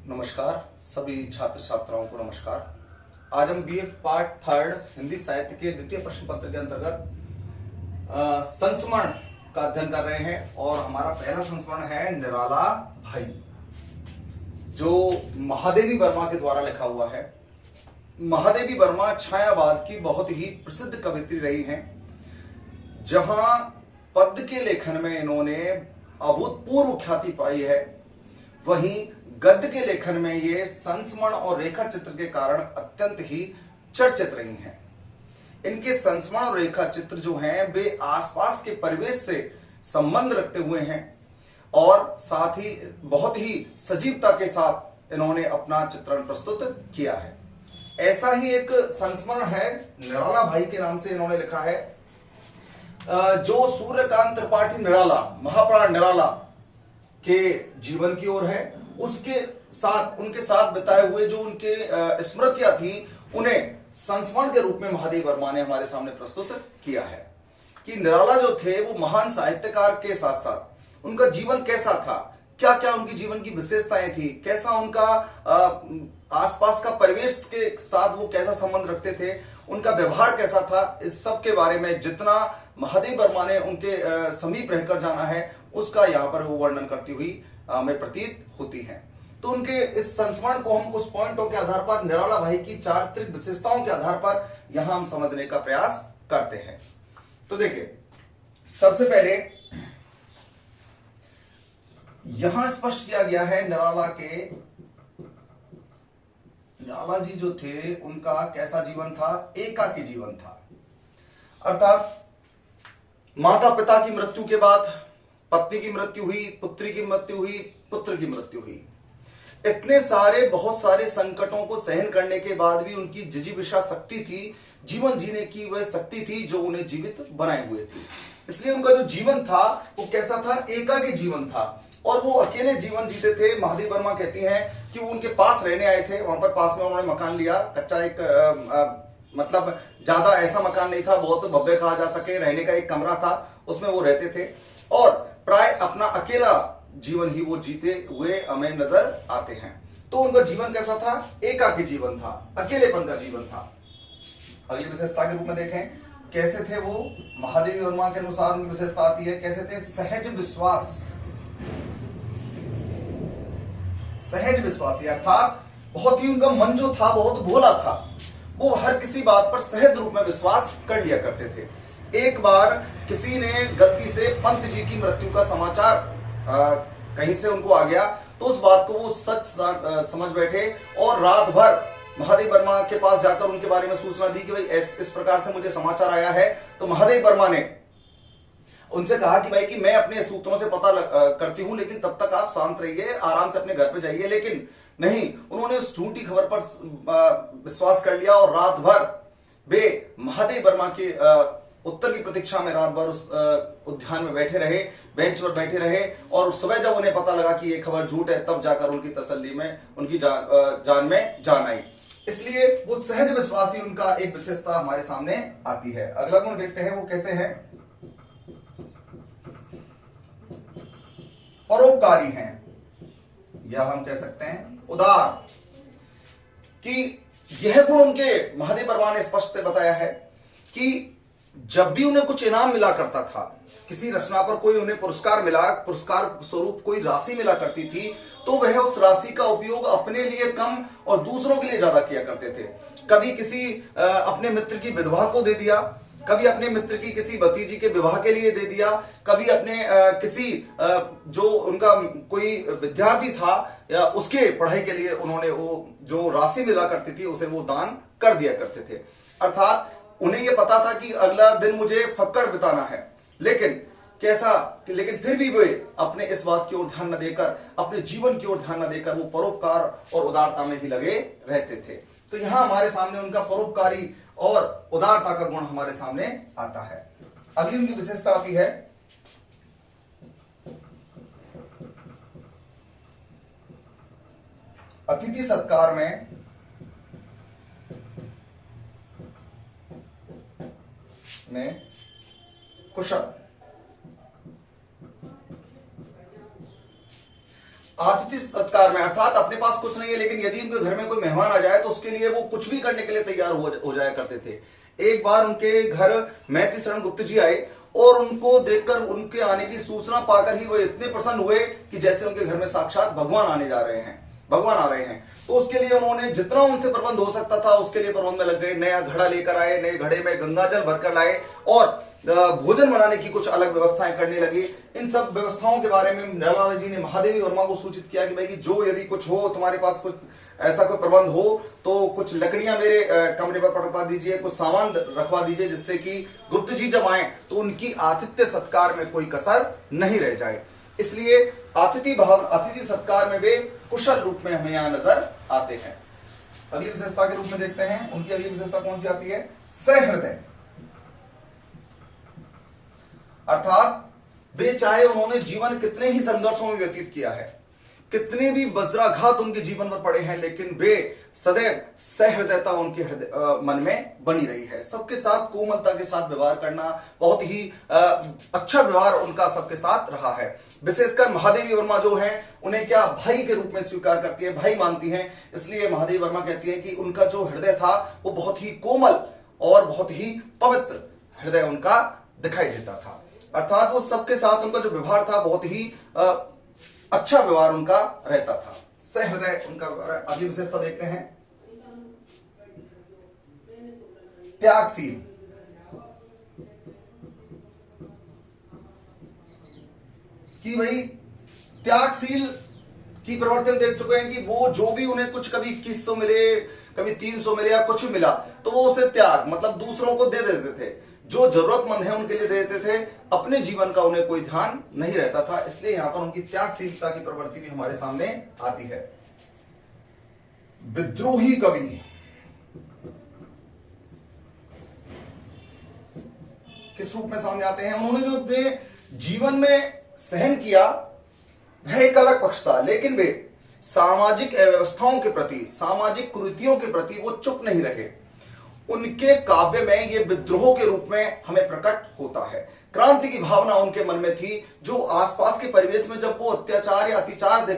नमस्कार सभी छात्र छात्राओं को नमस्कार। आज हम बीए पार्ट थर्ड हिंदी साहित्य के द्वितीय प्रश्न पत्र के अंतर्गत संस्मरण का अध्ययन कर रहे हैं और हमारा पहला संस्मरण है निराला भाई, जो महादेवी वर्मा के द्वारा लिखा हुआ है। महादेवी वर्मा छायावाद की बहुत ही प्रसिद्ध कवियत्री रही हैं, जहां पद्य के लेखन में इन्होंने अभूतपूर्व ख्याति पाई है, वहीं गद्य के लेखन में ये संस्मरण और रेखा चित्र के कारण अत्यंत ही चर्चित रही हैं। इनके संस्मरण और रेखा चित्र जो हैं वे आसपास के परिवेश से संबंध रखते हुए हैं और साथ ही बहुत ही सजीवता के साथ इन्होंने अपना चित्रण प्रस्तुत किया है। ऐसा ही एक संस्मरण है निराला भाई के नाम से इन्होंने लिखा है, जो सूर्यकांत त्रिपाठी निराला महाप्राण निराला के जीवन की ओर है। उसके साथ उनके साथ बिताए हुए जो उनके स्मृतियां थी उन्हें संस्मरण के रूप में महादेवी वर्मा ने हमारे सामने प्रस्तुत किया है कि निराला जो थे वो महान साहित्यकार के साथ साथ उनका जीवन कैसा था, क्या क्या उनकी जीवन की विशेषताएं थी, कैसा उनका आसपास का परिवेश के साथ वो कैसा संबंध रखते थे, उनका व्यवहार कैसा था, इस सब के बारे में जितना महादेवी वर्मा ने उनके समीप रहकर जाना है उसका यहाँ पर वो वर्णन करती हुई हमें प्रतीत होती है। तो उनके इस संस्मरण को हम कुछ पॉइंटों के आधार पर निराला भाई की चारित्रिक विशेषताओं के आधार पर यहां हम समझने का प्रयास करते हैं। तो देखिए, सबसे पहले यहां स्पष्ट किया गया है निराला जी जो थे उनका कैसा जीवन था, एकाकी जीवन था। अर्थात माता पिता की मृत्यु के बाद पत्नी की मृत्यु हुई, पुत्री की मृत्यु हुई, पुत्र की मृत्यु हुई। इतने सारे बहुत सारे संकटों को सहन करने के बाद भी उनकी जिजीविषा शक्ति थी, जीवन जीने की वह शक्ति थी जो उन्हें जीवित बनाए हुए थी। इसलिए उनका जो जीवन था वो कैसा था, एकाकी जीवन था और वो अकेले जीवन जीते थे। महादेवी वर्मा कहती हैं कि वो उनके पास रहने आए थे, वहां पर पास में उन्होंने मकान लिया, कच्चा एक मतलब ज्यादा ऐसा मकान नहीं था बहुत भव्य कहा जा सके, रहने का एक कमरा था, उसमें वो रहते थे और प्राय अपना अकेला जीवन ही वो जीते हुए हमें नजर आते हैं। तो उनका जीवन कैसा था, एकाकी जीवन था, अकेलेपन का जीवन था। अगली विशेषता के रूप में देखें कैसे थे वो, महादेवी वर्मा के अनुसार उनकी विशेषता आती है कैसे थे, सहज विश्वास, सहज विश्वासी, अर्थात बहुत ही उनका मन जो था बहुत भोला था, वो हर किसी बात पर सहज रूप में विश्वास कर लिया करते थे। एक बार किसी ने गलती से पंत जी की मृत्यु का समाचार कहीं से उनको आ गया तो उस बात को वो सच समझ बैठे और रात भर महादेवी वर्मा के पास जाकर उनके बारे में सूचना दी कि भाई इस प्रकार से मुझे समाचार आया है। तो महादेवी वर्मा ने उनसे कहा कि भाई कि मैं अपने सूत्रों से पता करती हूं, लेकिन तब तक आप शांत रहिए, आराम से अपने घर पे जाइए। लेकिन नहीं, उन्होंने उस झूठी खबर पर विश्वास कर लिया और रात भर वे महादेवी वर्मा के उत्तर की प्रतीक्षा में रात भर उस उद्यान में बैठे रहे, बेंच पर बैठे रहे और सुबह जब उन्हें पता लगा कि ये खबर झूठ है तब जाकर उनकी तसल्ली में उनकी जान में जान आई। इसलिए वो सहज विश्वासी उनका एक विशेषता हमारे सामने आती है। अगला गुण देखते हैं वो कैसे है, परोपकारी हैं या हम कह सकते हैं उदार, कि यह गुण उनके महादेवी वर्मा ने स्पष्ट बताया है कि जब भी उन्हें कुछ इनाम मिला करता था, किसी रचना पर कोई उन्हें पुरस्कार मिला, पुरस्कार स्वरूप कोई राशि मिला करती थी, तो वह उस राशि का उपयोग अपने लिए कम और दूसरों के लिए ज्यादा किया करते थे। कभी किसी अपने मित्र की विधवा को दे दिया, कभी अपने मित्र की किसी भतीजी के विवाह के लिए दे दिया, कभी अपने किसी जो उनका कोई विद्यार्थी था या उसके पढ़ाई के लिए उन्होंने वो जो राशि मिला करती थी उसे वो दान कर दिया करते थे। अर्थात उन्हें यह पता था कि अगला दिन मुझे फक्कड़ बिताना है, लेकिन फिर भी वे अपने इस बात की ओर ध्यान न देकर, अपने जीवन की ओर ध्यान न देकर वो परोपकार और उदारता में ही लगे रहते थे। तो यहां हमारे सामने उनका परोपकारी और उदारता का गुण हमारे सामने आता है। अगली उनकी विशेषता आती है अतिथि सत्कार में कुशल। आतिथ्य सत्कार में, अर्थात अपने पास कुछ नहीं है लेकिन यदि उनके घर में कोई मेहमान आ जाए तो उसके लिए वो कुछ भी करने के लिए तैयार हो जाया करते थे। एक बार उनके घर मैत्री शरण गुप्त जी आए और उनको देखकर, उनके आने की सूचना पाकर ही वो इतने प्रसन्न हुए कि जैसे उनके घर में साक्षात भगवान आने जा रहे हैं, भगवान आ रहे हैं। तो उसके लिए उन्होंने जितना उनसे प्रबंध हो सकता था उसके लिए प्रबंध में लग गए। नया घड़ा लेकर आए, नए घड़े में गंगाजल भरकर लाए और भोजन बनाने की कुछ अलग व्यवस्थाएं करने लगे। इन सब व्यवस्थाओं के बारे में नरलाला जी ने महादेवी वर्मा को सूचित किया कि भाई कि जो यदि कुछ हो, तुम्हारे पास कुछ ऐसा कोई प्रबंध हो तो कुछ लकड़ियां मेरे कमरे पर पटवा दीजिए, कुछ सामान रखवा दीजिए, जिससे कि गुप्त जी जब आए तो उनकी आतिथ्य सत्कार में कोई कसर नहीं रह जाए। इसलिए अतिथि सत्कार में वे कुशल रूप में हमें यहां नजर आते हैं। अगली विशेषता के रूप में देखते हैं, उनकी अगली विशेषता कौन सी आती है? सहृदय। अर्थात वे चाहे उन्होंने जीवन कितने ही संघर्षों में व्यतीत किया है, कितने भी वज्राघात उनके जीवन पर पड़े हैं, लेकिन वे सदैव सहृदयता उनके मन में बनी रही है। सबके साथ कोमलता के साथ व्यवहार करना, बहुत ही अच्छा व्यवहार उनका सबके साथ रहा है। विशेषकर महादेवी वर्मा जो है उन्हें क्या भाई के रूप में स्वीकार करती है, भाई मानती हैं। इसलिए महादेवी वर्मा कहती है कि उनका जो हृदय था वो बहुत ही कोमल और बहुत ही पवित्र हृदय उनका दिखाई देता था। अर्थात वो सबके साथ उनका जो व्यवहार था बहुत ही अच्छा व्यवहार उनका रहता था, सहृदय उनका व्यवहार। अगली विशेषता देखते हैं, त्यागशील। कि भाई त्यागशील की प्रवृत्ति हम देख चुके हैं कि वो जो भी उन्हें कुछ कभी 2100 मिले, कभी 300 मिले या कुछ मिला तो वो उसे त्याग, मतलब दूसरों को दे देते थे। जो जरूरतमंद है उनके लिए देते थे, अपने जीवन का उन्हें कोई ध्यान नहीं रहता था। इसलिए यहां पर उनकी त्यागशीलता की प्रवृत्ति भी हमारे सामने आती है। विद्रोही कवि। किस रूप में सामने आते हैं? उन्होंने जो अपने जीवन में सहन किया वह एक अलग पक्ष था, लेकिन वे सामाजिक अव्यवस्थाओं के प्रति, सामाजिक कुरीतियों के प्रति वो चुप नहीं रहे। उनके काव्य में ये विद्रोह के रूप में हमें प्रकट होता है। क्रांति की भावना उनके मन में थी, जो आसपास के परिवेश में जब वो अत्याचार या अतिचार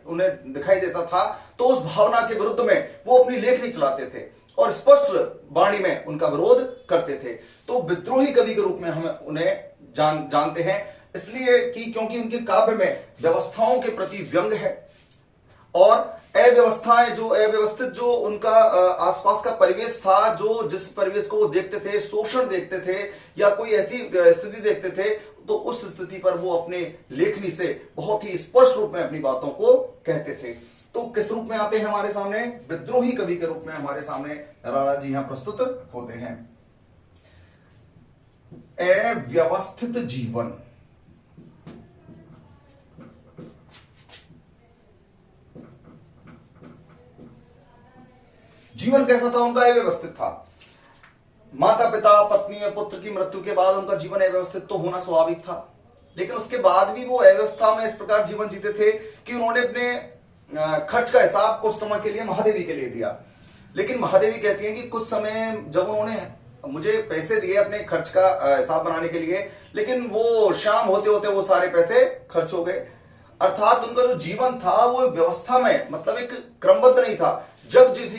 उन्हें दिखाई देता था तो उस भावना के विरुद्ध में वो अपनी लेखनी चलाते थे और स्पष्ट वाणी में उनका विरोध करते थे। तो विद्रोही कवि के रूप में हम उन्हें जानते हैं, इसलिए कि क्योंकि उनके काव्य में व्यवस्थाओं के प्रति व्यंग है और अव्यवस्थाएं, जो अव्यवस्थित जो उनका आसपास का परिवेश था, जो जिस परिवेश को वो देखते थे, शोषण देखते थे या कोई ऐसी स्थिति देखते थे, तो उस स्थिति पर वो अपने लेखनी से बहुत ही स्पष्ट रूप में अपनी बातों को कहते थे। तो किस रूप में आते हैं हमारे सामने? विद्रोही कवि के रूप में हमारे सामने नरलाला जी यहां प्रस्तुत होते हैं। अव्यवस्थित जीवन। जीवन कैसा था उनका? अव्यवस्थित था। माता पिता, पत्नी और पुत्र की मृत्यु के बाद उनका जीवन अव्यवस्थित तो होना स्वाभाविक था, लेकिन उसके बाद भी वो अव्यवस्था में इस प्रकार जीवन जीते थे कि उन्होंने अपने खर्च का हिसाब कुछ समय के लिए महादेवी के लिए दिया। लेकिन महादेवी कहती हैं कि कुछ समय जब उन्होंने मुझे पैसे दिए अपने खर्च का हिसाब बनाने के लिए, लेकिन वो शाम होते होते वो सारे पैसे खर्च हो गए। अर्थात उनका जो जीवन था वो व्यवस्था में, मतलब एक क्रमबद्ध नहीं था। जब किसी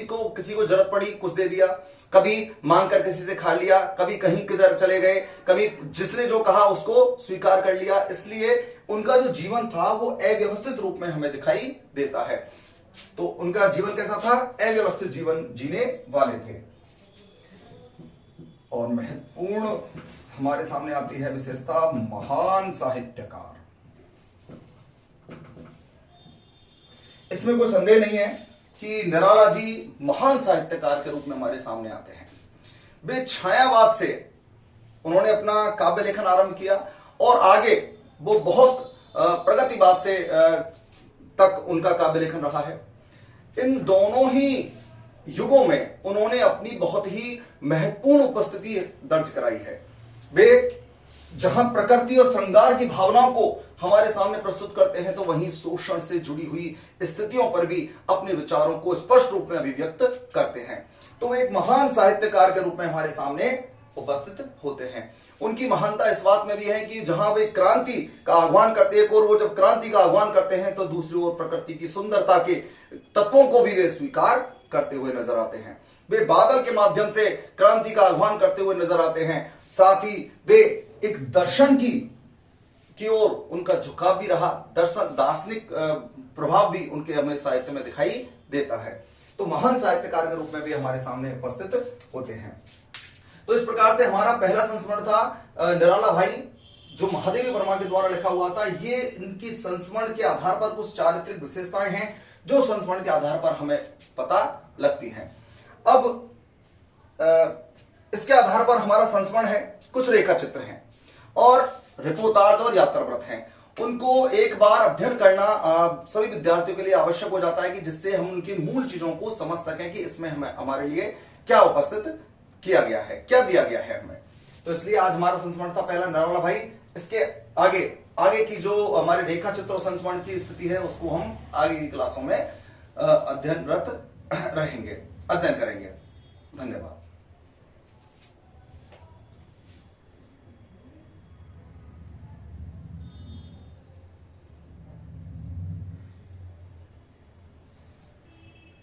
को जरूरत पड़ी कुछ दे दिया, कभी मांग कर किसी से खा लिया, कभी कहीं किधर चले गए, कभी जिसने जो कहा उसको स्वीकार कर लिया। इसलिए उनका जो जीवन था वो अव्यवस्थित रूप में हमें दिखाई देता है। तो उनका जीवन कैसा था? अव्यवस्थित जीवन जीने वाले थे। और महत्वपूर्ण हमारे सामने आती है विशेषता, महान साहित्यकार। इसमें कोई संदेह नहीं है कि नरलाला जी महान साहित्यकार के रूप में हमारे सामने आते हैं। वे छायावाद से उन्होंने अपना काव्य लेखन आरंभ किया और आगे वो बहुत प्रगतिवाद से तक उनका काव्य लेखन रहा है। इन दोनों ही युगों में उन्होंने अपनी बहुत ही महत्वपूर्ण उपस्थिति दर्ज कराई है। वे जहां प्रकृति और श्रृंगार की भावनाओं को हमारे सामने प्रस्तुत करते हैं, तो वहीं शोषण से जुड़ी हुई स्थितियों पर भी अपने विचारों को स्पष्ट रूप में अभिव्यक्त करते हैं। तो एक महान साहित्यकार के रूप में हमारे सामने उपस्थित होते हैं। उनकी महानता इस बात में भी है कि जहां वे क्रांति का आह्वान करते हैं, और वो जब क्रांति का आह्वान करते हैं तो दूसरी ओर प्रकृति की सुंदरता के तत्वों को भी वे स्वीकार करते हुए नजर आते हैं। वे बादल के माध्यम से क्रांति का आह्वान करते हुए नजर आते हैं। साथ ही वे एक दर्शन की ओर उनका झुकाव भी रहा, दार्शनिक प्रभाव भी उनके हमें साहित्य में दिखाई देता है। तो महान साहित्यकार के रूप में भी हमारे सामने उपस्थित होते हैं। तो इस प्रकार से हमारा पहला संस्मरण था निराला भाई, जो महादेवी वर्मा के द्वारा लिखा हुआ था। ये इनकी संस्मरण के आधार पर कुछ चारित्रिक विशेषताएं हैं जो संस्मरण के आधार पर हमें पता लगती हैं। अब इसके आधार पर हमारा संस्मरण है, कुछ रेखा चित्र हैं और रिपोर्टाज और यात्रा व्रत हैं। उनको एक बार अध्ययन करना सभी विद्यार्थियों के लिए आवश्यक हो जाता है कि जिससे हम उनकी मूल चीजों को समझ सकें कि इसमें हमें हमारे लिए क्या उपस्थित किया गया है, क्या दिया गया है हमें। तो इसलिए आज हमारा संस्मरण था पहला निराला भाई। इसके आगे की जो हमारे रेखा चित्र और संस्मरण की स्थिति है उसको हम आगे की क्लासों में अध्ययन करेंगे। धन्यवाद।